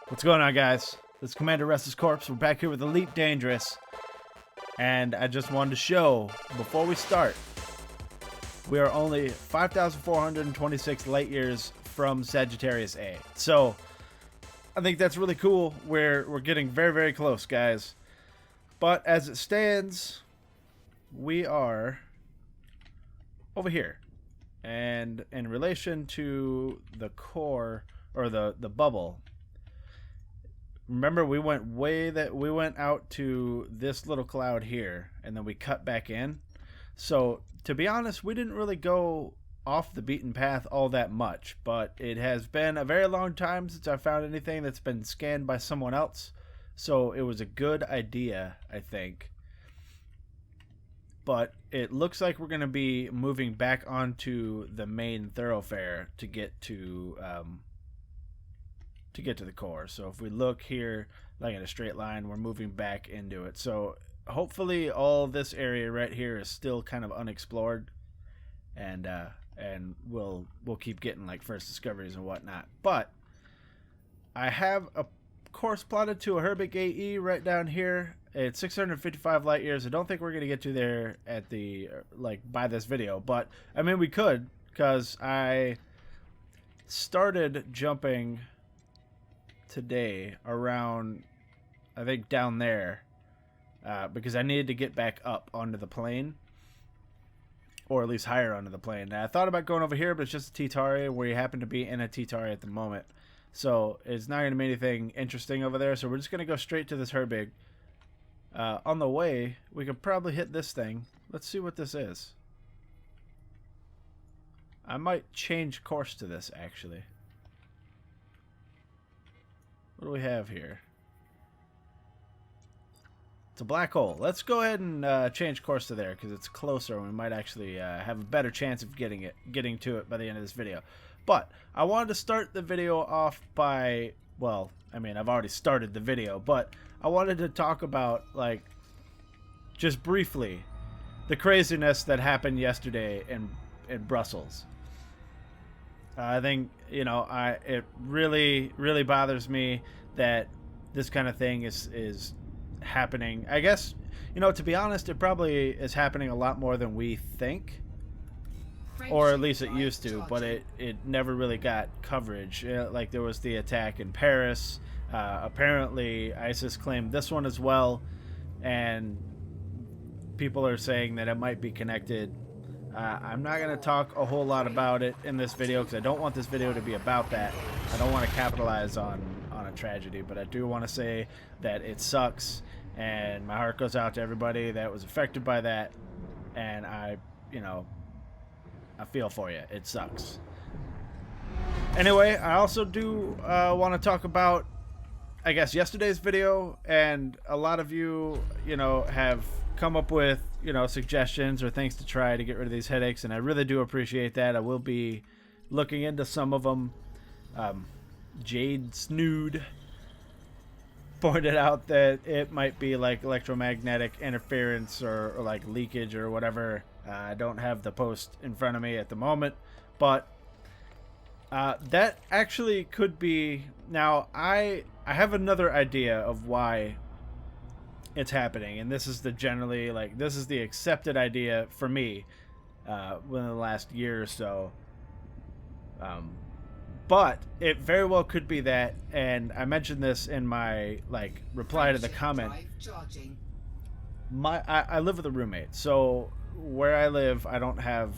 What's going on, guys? This is Commander RestlessCorpse. We're back here with Elite Dangerous. And I just wanted to show, before we start, we are only 5,426 light years from Sagittarius A. So, I think that's really cool. We're getting very, very close, guys. But as it stands, we are over here. And in relation to the core, or the bubble, remember we went out to this little cloud here, and then we cut back in. So to be honest, we didn't really go off the beaten path all that much, but it has been a very long time since I found anything that's been scanned by someone else. So it was a good idea, I think. But it looks like we're going to be moving back onto the main thoroughfare to get to the core. So if we look here, like in a straight line, we're moving back into it. So hopefully all this area right here is still kind of unexplored, and we'll keep getting like first discoveries and whatnot. But I have a course plotted to a Herbig AE right down here. It's 655 light years. I don't think we're gonna get to there at the by this video, but I mean we could, because I started jumping today around, I think, down there, because I needed to get back up onto the plane, or at least higher onto the plane. Now, I thought about going over here, but it's just a T-Tari. We happen to be in a T-Tari at the moment, so it's not going to be anything interesting over there. So we're just going to go straight to this Herbig. On the way, we could probably hit this thing. Let's see what this is. I might change course to this, actually. What do we have here? It's a black hole. Let's go ahead and change course to there, because it's closer and we might actually have a better chance of getting to it by the end of this video. But I wanted to start the video off by, well, I mean, I've already started the video, but I wanted to talk about, like, just briefly, the craziness that happened yesterday in Brussels. I think, you know, it really, really bothers me that this kind of thing is happening. I guess, you know, to be honest, it probably is happening a lot more than we think, or at least it used to, but it never really got coverage. Like, there was the attack in Paris. Apparently, ISIS claimed this one as well, and people are saying that it might be connected. I'm not going to talk a whole lot about it in this video, because I don't want this video to be about that. I don't want to capitalize on a tragedy, but I do want to say that it sucks, and my heart goes out to everybody that was affected by that, and I feel for you. It sucks. Anyway, I also do want to talk about, I guess, yesterday's video, and a lot of you, have come up with, suggestions or things to try to get rid of these headaches, and I really do appreciate that. I will be looking into some of them. Jade Snood pointed out that it might be like electromagnetic interference or like leakage or whatever. I don't have the post in front of me at the moment, but that actually could be. Now, I have another idea of why it's happening, and this is the accepted idea for me within the last year or so. But it very well could be that, and I mentioned this in my reply to the comment. I live with a roommate, so where I live, I don't have.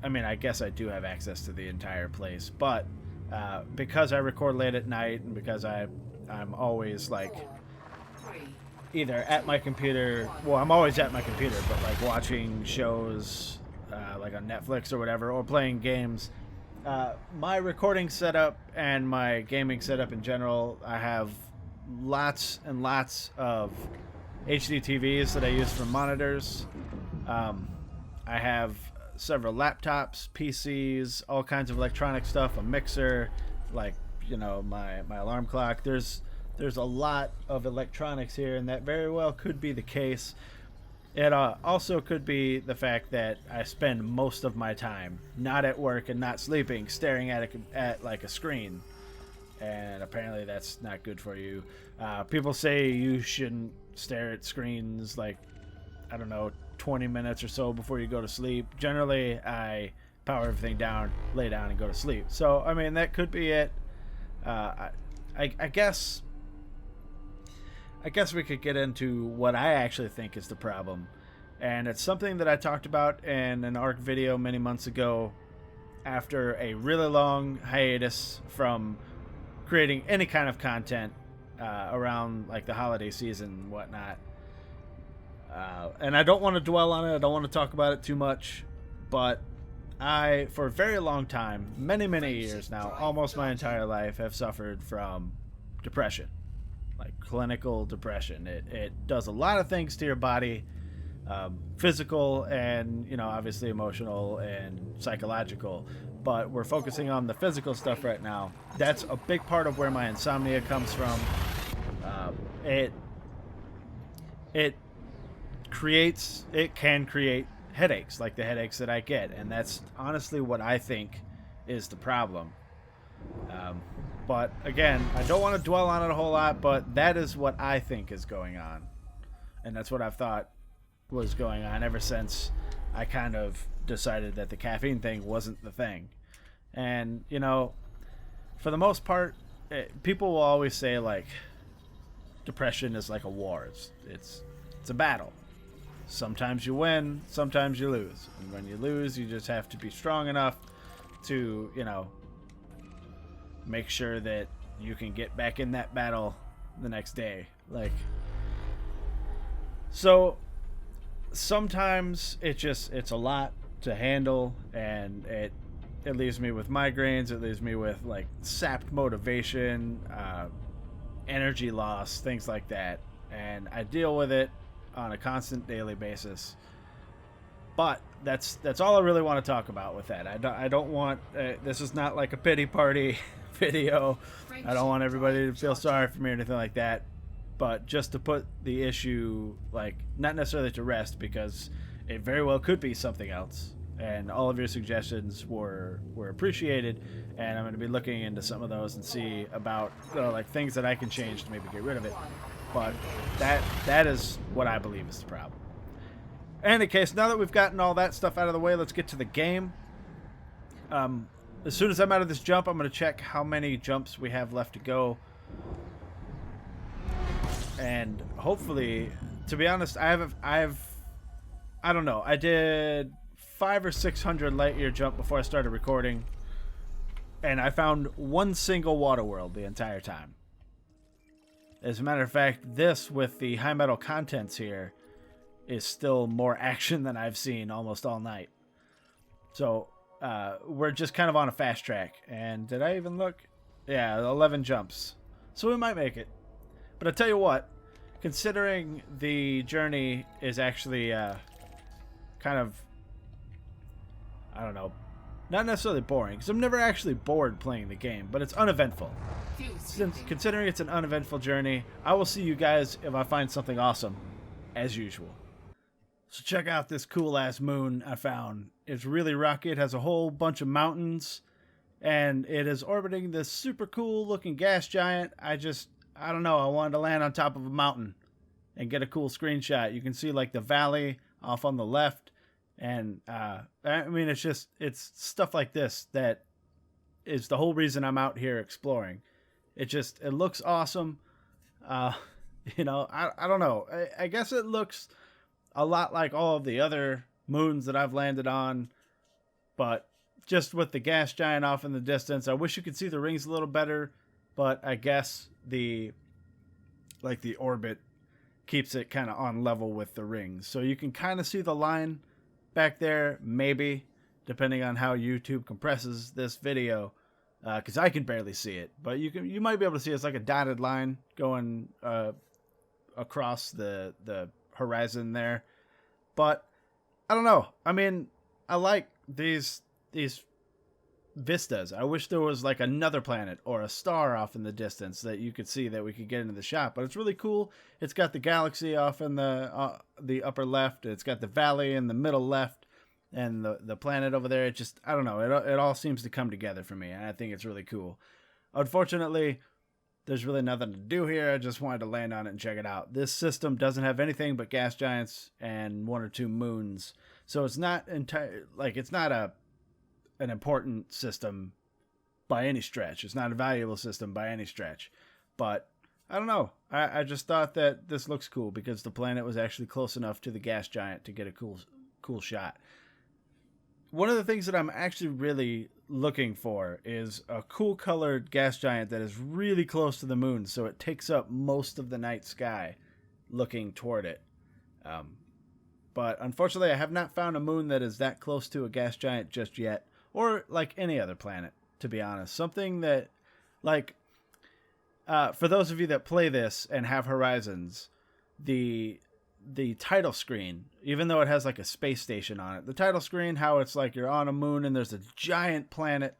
I mean, I guess I do have access to the entire place, but because I record late at night, and because I'm always either at my computer. Well, I'm always at my computer, but watching shows on Netflix or whatever, or playing games. My recording setup and my gaming setup in general, I have lots and lots of HD TVs that I use for monitors. I have several laptops, PCs, all kinds of electronic stuff, a mixer, my alarm clock. There's a lot of electronics here, and that very well could be the case. It also could be the fact that I spend most of my time not at work and not sleeping, staring at a screen. and apparently that's not good for you. People say you shouldn't stare at screens like, I don't know, 20 minutes or so before you go to sleep. Generally, I power everything down, lay down, and go to sleep. So, I mean, that could be it. I guess we could get into what I actually think is the problem. And it's something that I talked about in an ARC video many months ago after a really long hiatus from creating any kind of content around like the holiday season and whatnot. And I don't want to dwell on it. I don't want to talk about it too much. But I, for a very long time, many years now, almost my entire life, have suffered from depression. Like clinical depression. It does a lot of things to your body. Physical and, you know, obviously emotional and psychological, but we're focusing on the physical stuff right now. That's a big part of where my insomnia comes from. It can create headaches, like the headaches that I get, and that's honestly what I think is the problem. But again, I don't want to dwell on it a whole lot, but that is what I think is going on, and that's what I've thought was going on ever since I kind of decided that the caffeine thing wasn't the thing. And, you know, for the most part, people will always say, like, depression is like a war. It's a battle. Sometimes you win, sometimes you lose. And when you lose, you just have to be strong enough to, you know, make sure that you can get back in that battle the next day. Like, so sometimes it's a lot to handle, and it leaves me with migraines. It leaves me with like sapped motivation, energy loss, things like that, and I deal with it on a constant daily basis. But that's all I really want to talk about with that. I don't want this is not like a pity party video. I don't want everybody to feel sorry for me or anything like that, but just to put the issue, like, not necessarily to rest, because it very well could be something else. And all of your suggestions were appreciated, and I'm going to be looking into some of those and see about like things that I can change to maybe get rid of it. But that is what I believe is the problem. In any case, now that we've gotten all that stuff out of the way, let's get to the game. As soon as I'm out of this jump, I'm going to check how many jumps we have left to go. And hopefully, to be honest, I don't know. I did 500 or 600 light year jump before I started recording, and I found one single water world the entire time. As a matter of fact, this with the high metal contents here is still more action than I've seen almost all night. So we're just kind of on a fast track. And did I even look? Yeah, 11 jumps. So we might make it. But I tell you what, considering the journey is actually kind of, I don't know, not necessarily boring, because I'm never actually bored playing the game, but it's uneventful. Considering it's an uneventful journey, I will see you guys if I find something awesome, as usual. So check out this cool-ass moon I found. It's really rocky. It has a whole bunch of mountains, and it is orbiting this super cool-looking gas giant. I don't know, I wanted to land on top of a mountain and get a cool screenshot. You can see like the valley off on the left, and I mean, it's stuff like this that is the whole reason I'm out here exploring. It looks awesome. You know, I don't know. I guess it looks a lot like all of the other moons that I've landed on, but just with the gas giant off in the distance. I wish you could see the rings a little better, but I guess the orbit keeps it kind of on level with the rings. So you can kind of see the line back there, maybe, depending on how YouTube compresses this video, because I can barely see it. But you might be able to see it's like a dotted line going across the horizon there. But I don't know. I mean, I like these vistas. I wish there was like another planet or a star off in the distance that you could see that we could get into the shot. But it's really cool. It's got the galaxy off in the upper left. It's got the valley in the middle left, and the planet over there. I don't know. It all seems to come together for me, and I think it's really cool. Unfortunately, there's really nothing to do here. I just wanted to land on it and check it out. This system doesn't have anything but gas giants and 1 or 2 moons. So it's not it's not an important system by any stretch. It's not a valuable system by any stretch. But I don't know. I just thought that this looks cool because the planet was actually close enough to the gas giant to get a cool shot. One of the things that I'm actually really looking for is a cool colored gas giant that is really close to the moon, so it takes up most of the night sky looking toward it. But unfortunately, I have not found a moon that is that close to a gas giant just yet, or like any other planet, to be honest. Something that, like, for those of you that play this and have Horizons, the title screen, even though it has like a space station on it, the title screen, how it's like you're on a moon and there's a giant planet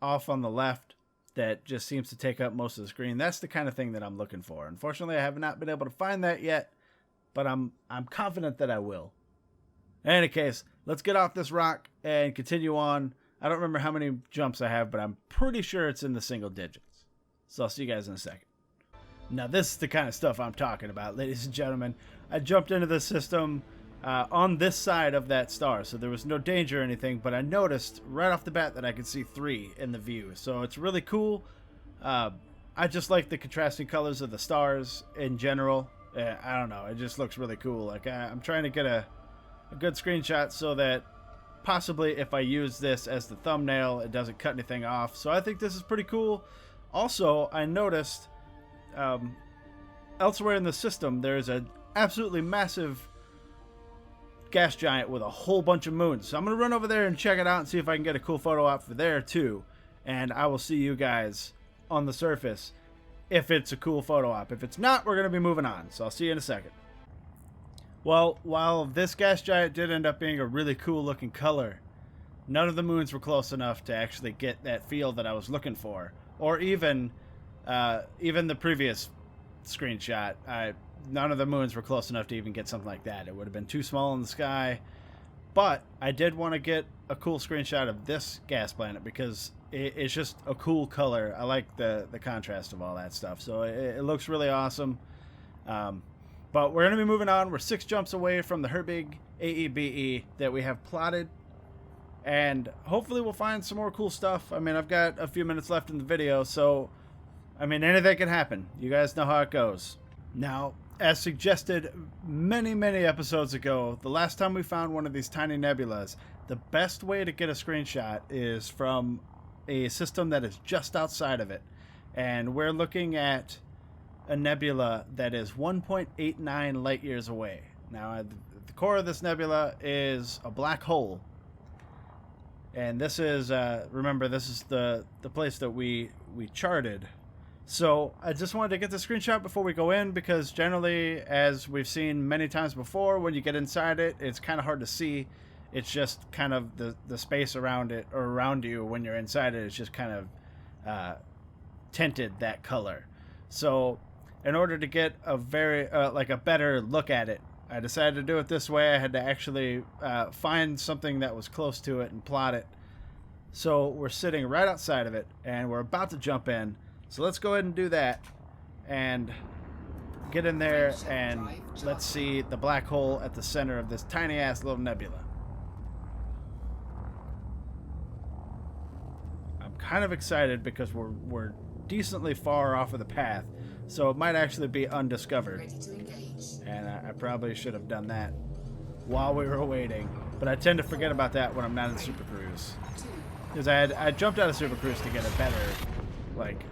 off on the left that just seems to take up most of the screen. That's the kind of thing that I'm looking for. Unfortunately, I have not been able to find that yet, but I'm confident that I will. In any case, let's get off this rock and continue on. I don't remember how many jumps I have, but I'm pretty sure it's in the single digits. So I'll see you guys in a second. Now, this is the kind of stuff I'm talking about, ladies and gentlemen. I jumped into the system on this side of that star, so there was no danger or anything, but I noticed right off the bat that I could see 3 in the view. So it's really cool. I just like the contrasting colors of the stars in general. I don't know. It just looks really cool. Like, I'm trying to get a good screenshot so that possibly if I use this as the thumbnail, it doesn't cut anything off. So I think this is pretty cool. Also, I noticed elsewhere in the system, there's an absolutely massive gas giant with a whole bunch of moons. So I'm going to run over there and check it out and see if I can get a cool photo op for there too. And I will see you guys on the surface if it's a cool photo op. If it's not, we're going to be moving on. So I'll see you in a second. Well, while this gas giant did end up being a really cool looking color, none of the moons were close enough to actually get that feel that I was looking for. Or even the previous screenshot, none of the moons were close enough to even get something like that. It would have been too small in the sky. But I did want to get a cool screenshot of this gas planet because it's just a cool color. I like the contrast of all that stuff. So it looks really awesome. But we're going to be moving on. We're 6 jumps away from the Herbig AEBE that we have plotted. And hopefully we'll find some more cool stuff. I mean, I've got a few minutes left in the video, so I mean, anything can happen. You guys know how it goes. Now, as suggested many episodes ago, the last time we found one of these tiny nebulas, the best way to get a screenshot is from a system that is just outside of it. And we're looking at a nebula that is 1.89 light years away. Now, at the core of this nebula is a black hole. And this is, remember, this is the place that we charted. So I just wanted to get the screenshot before we go in because generally, as we've seen many times before, when you get inside it, it's kind of hard to see. It's just kind of the space around it or around you when you're inside it is just kind of tinted that color. So in order to get a very like a better look at it, I decided to do it this way. I had to actually find something that was close to it and plot it. So we're sitting right outside of it and we're about to jump in. So let's go ahead and do that and get in there and let's see the black hole at the center of this tiny ass little nebula. I'm kind of excited because we're decently far off of the path, so it might actually be undiscovered. And I probably should have done that while we were waiting, but I tend to forget about that when I'm not in Super Cruise. Because I jumped out of Super Cruise to get a better, like,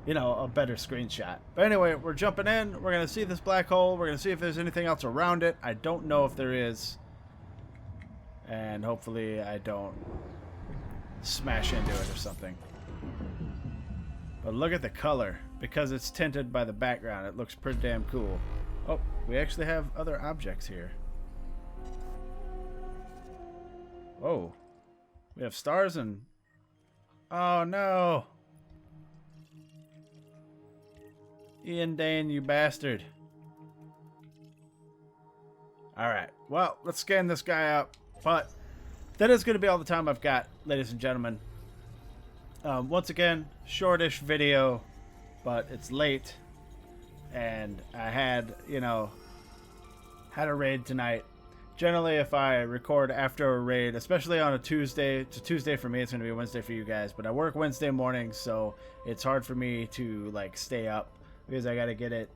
you know, a better screenshot. But anyway, we're jumping in. We're going to see this black hole. We're going to see if there's anything else around it. I don't know if there is. And hopefully I don't smash into it or something. But look at the color. Because it's tinted by the background, it looks pretty damn cool. Oh, we actually have other objects here. Whoa. We have stars and... Oh, no. Ian Dane, you bastard. Alright, well, let's scan this guy up. But that is going to be all the time I've got, ladies and gentlemen. Once again, shortish video, but it's late, and I had, had a raid tonight. Generally, if I record after a raid, especially on a Tuesday, it's a Tuesday for me, it's going to be a Wednesday for you guys, but I work Wednesday mornings, so it's hard for me to, like, stay up, because I got to get it,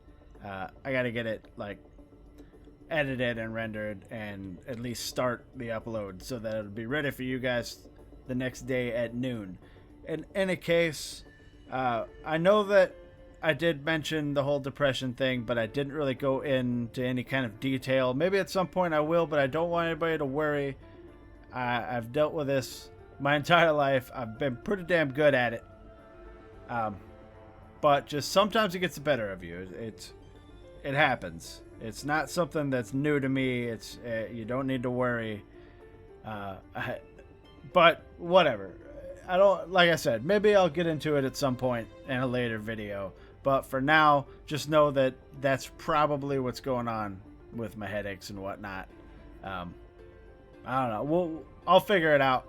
like, edited and rendered, and at least start the upload, so that it'll be ready for you guys the next day at noon. In any case, I know that I did mention the whole depression thing, but I didn't really go into any kind of detail. Maybe at some point I will, but I don't want anybody to worry. I've dealt with this my entire life. I've been pretty damn good at it. But just sometimes it gets the better of you. It happens. It's not something that's new to me. It's you don't need to worry. But whatever. I don't, like I said, maybe I'll get into it at some point in a later video. But for now, just know that that's probably what's going on with my headaches and whatnot. I don't know. I'll figure it out.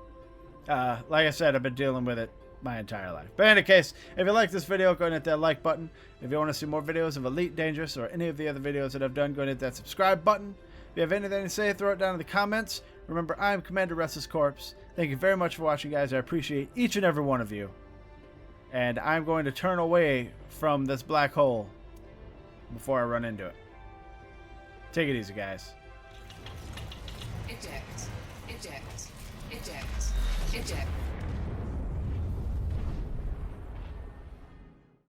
Like I said, I've been dealing with it my entire life. But in any case, if you like this video, go ahead and hit that like button. If you want to see more videos of Elite Dangerous or any of the other videos that I've done, go ahead and hit that subscribe button. If you have anything to say, throw it down in the comments. Remember, I'm Commander RestlessCorpse. Thank you very much for watching, guys. I appreciate each and every one of you. And I'm going to turn away from this black hole before I run into it. Take it easy, guys. Eject. Eject. Eject. Eject.